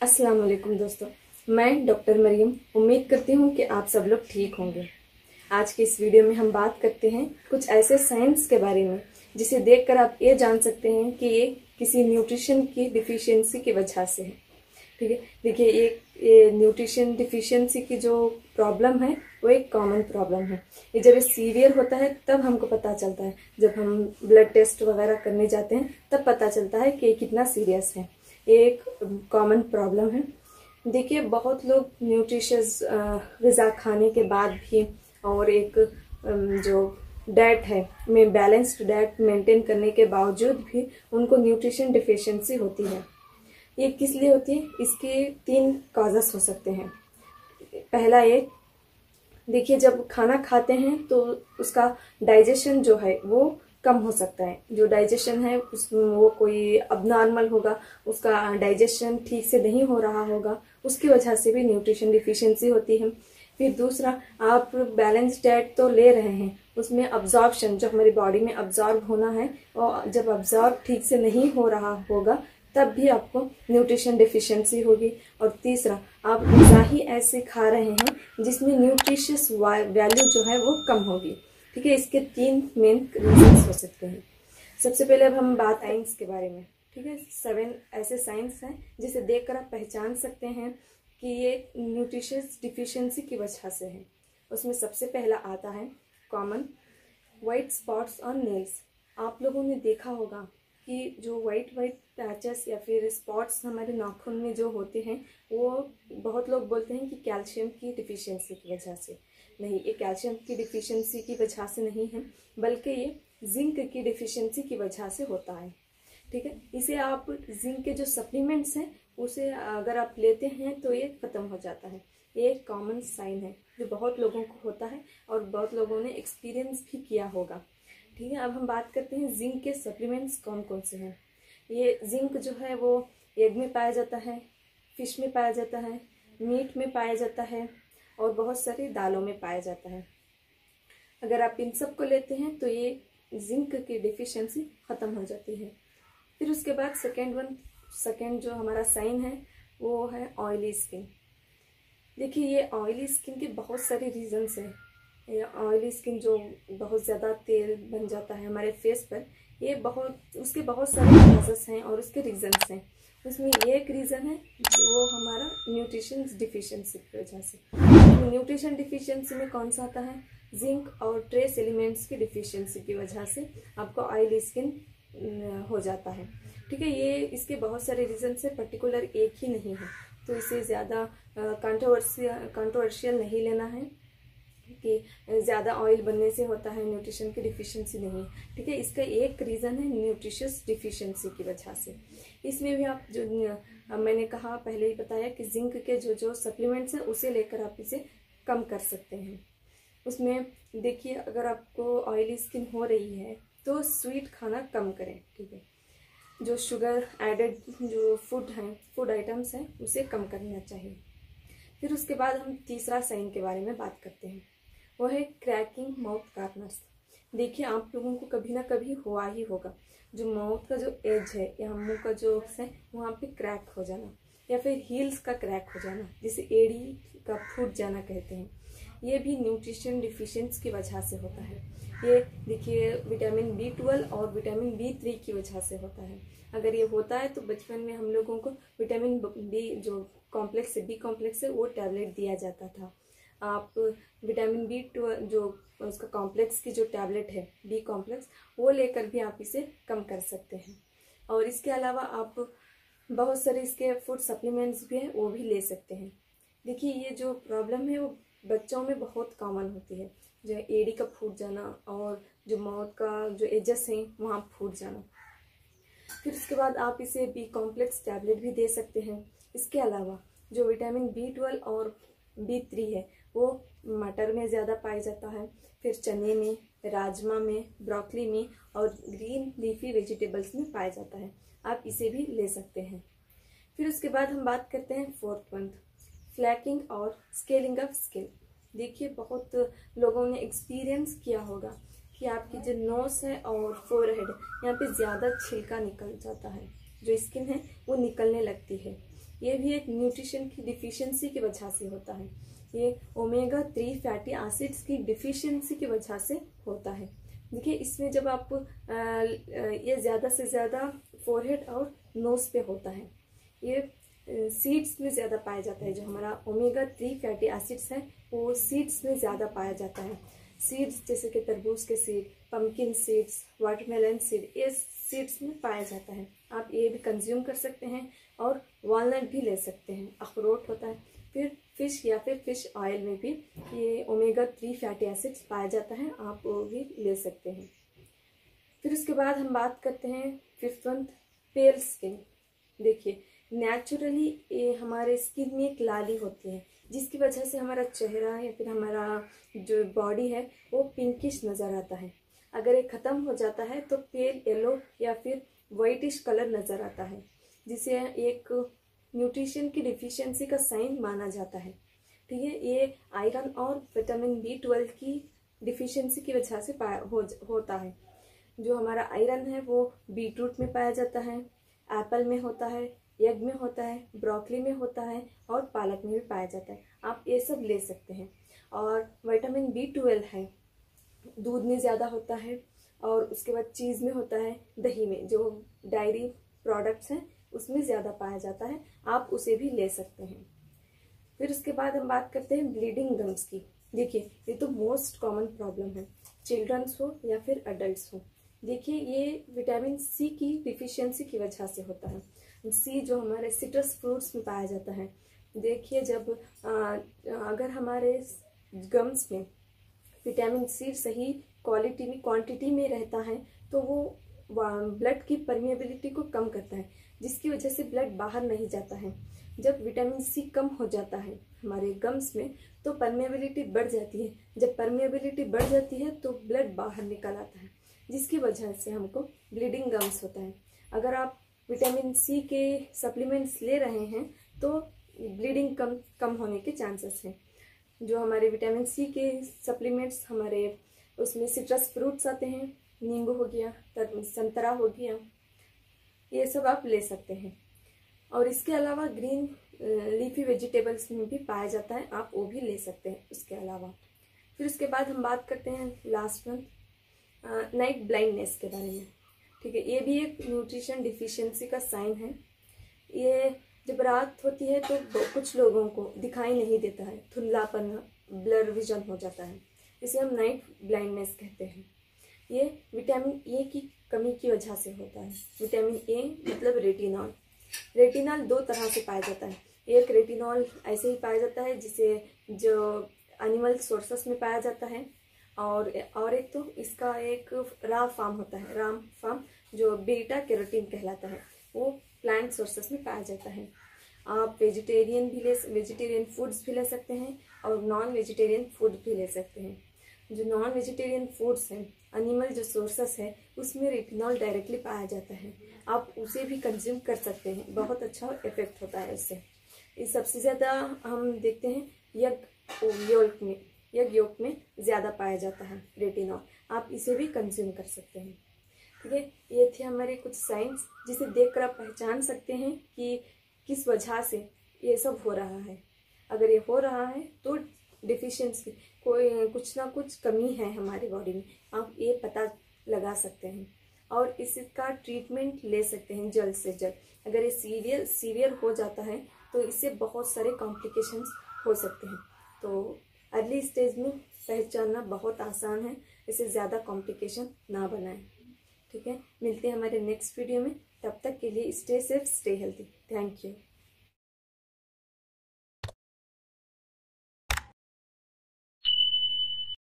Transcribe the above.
अस्सलाम वालेकुम दोस्तों, मैं डॉक्टर मरियम उम्मीद करती हूँ कि आप सब लोग ठीक होंगे। आज के इस वीडियो में हम बात करते हैं कुछ ऐसे साइंस के बारे में जिसे देखकर आप ये जान सकते हैं कि ये किसी न्यूट्रिशन की डिफिशियंसी की वजह से है। ठीक है, देखिए ये न्यूट्रिशन डिफिशियंसी की जो प्रॉब्लम है वो एक कॉमन प्रॉब्लम है। ये जब ये सीवियर होता है तब हमको पता चलता है, जब हम ब्लड टेस्ट वगैरह करने जाते हैं तब पता चलता है कि ये कितना सीरियस है। ये एक कॉमन प्रॉब्लम है। देखिए बहुत लोग न्यूट्रिशियस ग़िज़ा खाने के बाद भी और एक जो डाइट है में बैलेंस्ड डाइट मेंटेन करने के बावजूद भी उनको न्यूट्रिशन डिफिशियंसी होती है। ये किस लिए होती है? इसके 3 कॉजेस हो सकते हैं। पहला ये, देखिए जब खाना खाते हैं तो उसका डाइजेशन जो है वो कम हो सकता है। जो डाइजेशन है वो कोई अबनॉर्मल होगा, उसका डाइजेशन ठीक से नहीं हो रहा होगा, उसकी वजह से भी न्यूट्रिशन डिफिशियंसी होती है। फिर दूसरा, आप बैलेंस डाइट तो ले रहे हैं, उसमें अब्जॉर्प्शन जो हमारी बॉडी में अब्जॉर्ब होना है और जब अब्जॉर्ब ठीक से नहीं हो रहा होगा तब भी आपको न्यूट्रिशन डिफिशियंसी होगी। और तीसरा, आप ग़िज़ा ही ऐसे खा रहे हैं जिसमें न्यूट्रिशियस वैल्यू जो है वो कम होगी। ठीक है, इसके 3 मेन रीजंस हो सकते हैं। सबसे पहले अब हम बात साइंस के बारे में। ठीक है, 7 ऐसे साइंस हैं जिसे देखकर आप पहचान सकते हैं कि ये न्यूट्रिशियस डिफिशियंसी की वजह से है। उसमें सबसे पहला आता है common white spots on nails. आप लोगों ने देखा होगा कि जो वाइट पैचेस या फिर स्पॉट्स हमारे नाखून में जो होते हैं वो बहुत लोग बोलते हैं कि कैल्शियम की डिफिशियंसी की वजह से। नहीं, ये कैल्शियम की डिफिशियंसी की वजह से नहीं है, बल्कि ये जिंक की डिफिशियंसी की वजह से होता है। ठीक है, इसे आप जिंक के जो सप्लीमेंट्स हैं उसे अगर आप लेते हैं तो ये ख़त्म हो जाता है। ये एक कॉमन साइन है जो बहुत लोगों को होता है और बहुत लोगों ने एक्सपीरियंस भी किया होगा। ठीक है, अब हम बात करते हैं जिंक के सप्लीमेंट्स कौन कौन से हैं। ये जिंक जो है वो एग में पाया जाता है, फिश में पाया जाता है, मीट में पाया जाता है और बहुत सारी दालों में पाया जाता है। अगर आप इन सब को लेते हैं तो ये जिंक की डिफिशियंसी ख़त्म हो जाती है। फिर उसके बाद सेकेंड जो हमारा साइन है वो है ऑयली स्किन। देखिए ये ऑयली स्किन के बहुत सारे रीजंस हैं। ये ऑयली स्किन जो बहुत ज़्यादा तेल बन जाता है हमारे फेस पर, ये उसके बहुत सारे कॉजेस हैं और उसके रीजंस हैं। उसमें एक रीज़न है वो हमारा न्यूट्रिशन डिफिशियंसी की वजह से। न्यूट्रिशन डिफिशियंसी में कौन सा आता है? जिंक और ट्रेस एलिमेंट्स की डिफिशियंसी की वजह से आपको ऑयली स्किन हो जाता है। ठीक है, ये इसके बहुत सारे रीजन से, पर्टिकुलर एक ही नहीं है, तो इसे ज़्यादा कंट्रोवर्शियल नहीं लेना है कि ज़्यादा ऑयल बनने से होता है न्यूट्रिशन की डिफिशियंसी। नहीं, ठीक है, इसका एक रीज़न है न्यूट्रिशियस डिफिशियंसी की वजह से। इसमें भी आप जो मैंने कहा पहले ही बताया कि जिंक के जो सप्लीमेंट्स हैं उसे लेकर आप इसे कम कर सकते हैं। उसमें देखिए अगर आपको ऑयली स्किन हो रही है तो स्वीट खाना कम करें। ठीक है, जो शुगर एडेड जो फूड आइटम्स हैं उसे कम करना चाहिए। फिर उसके बाद हम तीसरा साइन के बारे में बात करते हैं, वो है क्रैकिंग माउथ कॉर्नर्स। देखिए आप लोगों को कभी ना कभी हुआ ही होगा, जो माउथ का जो एज है या मुंह का जो है वहाँ पे क्रैक हो जाना या फिर हील्स का क्रैक हो जाना, जिसे एड़ी का फूट जाना कहते हैं। ये भी न्यूट्रिशन डिफिशियंसी की वजह से होता है। ये देखिए विटामिन B12 और विटामिन B3 की वजह से होता है। अगर ये होता है तो बचपन में हम लोगों को विटामिन B जो कॉम्प्लेक्स है, B कॉम्प्लेक्स है, वो टैबलेट दिया जाता था। आप विटामिन B12 जो उसका कॉम्प्लेक्स की जो टैबलेट है B कॉम्प्लेक्स, वो लेकर भी आप इसे कम कर सकते हैं। और इसके अलावा आप बहुत सारे इसके फूड सप्लीमेंट्स भी हैं, वो भी ले सकते हैं। देखिए ये जो प्रॉब्लम है वो बच्चों में बहुत कॉमन होती है, जो एड़ी का फूट जाना और जो माउथ का जो एजेस हैं वहाँ फूट जाना। फिर उसके बाद आप इसे B कॉम्प्लेक्स टैबलेट भी दे सकते हैं। इसके अलावा जो विटामिन B12 और B3 है वो मटर में ज़्यादा पाया जाता है, फिर चने में, राजमा में, ब्रोकली में और ग्रीन लीफी वेजिटेबल्स में पाया जाता है। आप इसे भी ले सकते हैं। फिर उसके बाद हम बात करते हैं 4th पॉइंट, फ्लैकिंग और स्केलिंग ऑफ स्किन। देखिए बहुत लोगों ने एक्सपीरियंस किया होगा कि आपकी जो नोज है और फोरहेड यहाँ पे ज़्यादा छिलका निकल जाता है, जो स्किन है वो निकलने लगती है। ये भी एक न्यूट्रिशन की डिफिशियंसी की वजह से होता है। ये ओमेगा 3 फैटी एसिड्स की डिफिशियंसी की वजह से होता है। देखिए इसमें जब आप ये ज़्यादा से ज़्यादा फोरहेड और नोज पे होता है। ये सीड्स में ज़्यादा पाया जाता है। जो हमारा ओमेगा 3 फैटी एसिड्स है वो सीड्स में ज़्यादा पाया जाता है। सीड्स जैसे कि तरबूज के seed, pumpkin seeds, watermelon seed, ये सीड्स में पाया जाता है। आप ये भी कंज्यूम कर सकते हैं और वॉलनट भी ले सकते हैं। अखरोट होता है। फिर फिश या फिर फिश ऑयल में भी ये ओमेगा 3 फैटी एसिड्स पाया जाता है, आप वो भी ले सकते हैं। फिर उसके बाद हम बात करते हैं फिफ्थ वन, पेल स्किन। देखिए नेचुरली ये हमारे स्किन में एक लाली होती है जिसकी वजह से हमारा चेहरा या फिर हमारा जो बॉडी है वो पिंकिश नज़र आता है। अगर ये ख़त्म हो जाता है तो पेल येलो या फिर वाइटिश कलर नज़र आता है, जिसे एक न्यूट्रिशन की डिफिशियंसी का साइन माना जाता है। ठीक है, ये आयरन और विटामिन B12 की डिफिशियंसी की वजह से होता है। जो हमारा आयरन है वो बीटरूट में पाया जाता है, एप्पल में होता है, एग में होता है, ब्रोकली में होता है और पालक में भी पाया जाता है। आप ये सब ले सकते हैं। और विटामिन B12 है दूध में ज़्यादा होता है और उसके बाद चीज़ में होता है, दही में, जो डायरी प्रोडक्ट्स हैं उसमें ज़्यादा पाया जाता है। आप उसे भी ले सकते हैं। फिर उसके बाद हम बात करते हैं ब्लीडिंग गम्स की। देखिए ये तो मोस्ट कॉमन प्रॉब्लम है, चिल्ड्रंस हो या फिर अडल्ट हो। देखिए ये विटामिन C की डिफिशियंसी की वजह से होता है। C जो हमारे सिट्रस फ्रूट्स में पाया जाता है। देखिए जब अगर हमारे गम्स में विटामिन C सही क्वांटिटी में रहता है तो वो ब्लड की परमिएबिलिटी को कम करता है, जिसकी वजह से ब्लड बाहर नहीं जाता है। जब विटामिन C कम हो जाता है हमारे गम्स में तो परमिएबिलिटी बढ़ जाती है। जब परमिएबिलिटी बढ़ जाती है तो ब्लड बाहर निकल आता है, जिसकी वजह से हमको ब्लीडिंग गम्स होता है। अगर आप विटामिन C के सप्लीमेंट्स ले रहे हैं तो ब्लीडिंग कम होने के चांसेस हैं। जो हमारे विटामिन C के सप्लीमेंट्स हमारे उसमें सिट्रस फ्रूट्स आते हैं, नींबू हो गया, संतरा हो गया, ये सब आप ले सकते हैं। और इसके अलावा ग्रीन लीफी वेजिटेबल्स में भी पाया जाता है, आप वो भी ले सकते हैं उसके अलावा। फिर उसके बाद हम बात करते हैं लास्ट वन, नाइट ब्लाइंडनेस के बारे में। ठीक है, ये भी एक न्यूट्रिशन डिफिशियंसी का साइन है। ये जब रात होती है तो कुछ लोगों को दिखाई नहीं देता है, धुंधलापन, ब्लर विजन हो जाता है, इसे हम नाइट ब्लाइंडनेस कहते हैं। ये विटामिन ए की कमी की वजह से होता है। विटामिन ए मतलब रेटिनॉल। रेटिनॉल दो तरह से पाया जाता है। एक रेटिनॉल ऐसे ही पाया जाता है जिसे जो एनिमल सोर्सेस में पाया जाता है, और एक तो इसका एक रा फॉर्म होता है, राम फॉर्म, जो बीटा कैरोटीन कहलाता है, वो प्लांट सोर्सेस में पाया जाता है। आप वेजिटेरियन फूड्स भी ले सकते हैं और नॉन वेजिटेरियन फूड भी ले सकते हैं। जो नॉन वेजिटेरियन फूड्स हैं, एनिमल जो सोर्सेस है, उसमें रेटिनॉल डायरेक्टली पाया जाता है, आप उसे भी कंज्यूम कर सकते हैं। बहुत अच्छा इफेक्ट होता है उससे। इस सबसे ज़्यादा हम देखते हैं यग योक में ज़्यादा पाया जाता है रेटिनॉल, आप इसे भी कंज्यूम कर सकते हैं। ठीक है, ये थे हमारे कुछ साइंस जिसे देखकर आप पहचान सकते हैं कि किस वजह से ये सब हो रहा है। अगर ये हो रहा है तो डिफिशियंसी, कोई कुछ ना कुछ कमी है हमारी बॉडी में, आप ये पता लगा सकते हैं और इसका ट्रीटमेंट ले सकते हैं जल्द से जल्द। अगर ये सीवियर हो जाता है तो इससे बहुत सारे कॉम्प्लिकेशंस हो सकते हैं। तो अर्ली स्टेज में पहचानना बहुत आसान है, इसे ज़्यादा कॉम्प्लिकेशन ना बनाएं। ठीक है, मिलते हैं हमारे नेक्स्ट वीडियो में। तब तक के लिए stay safe, stay healthy. Thank you.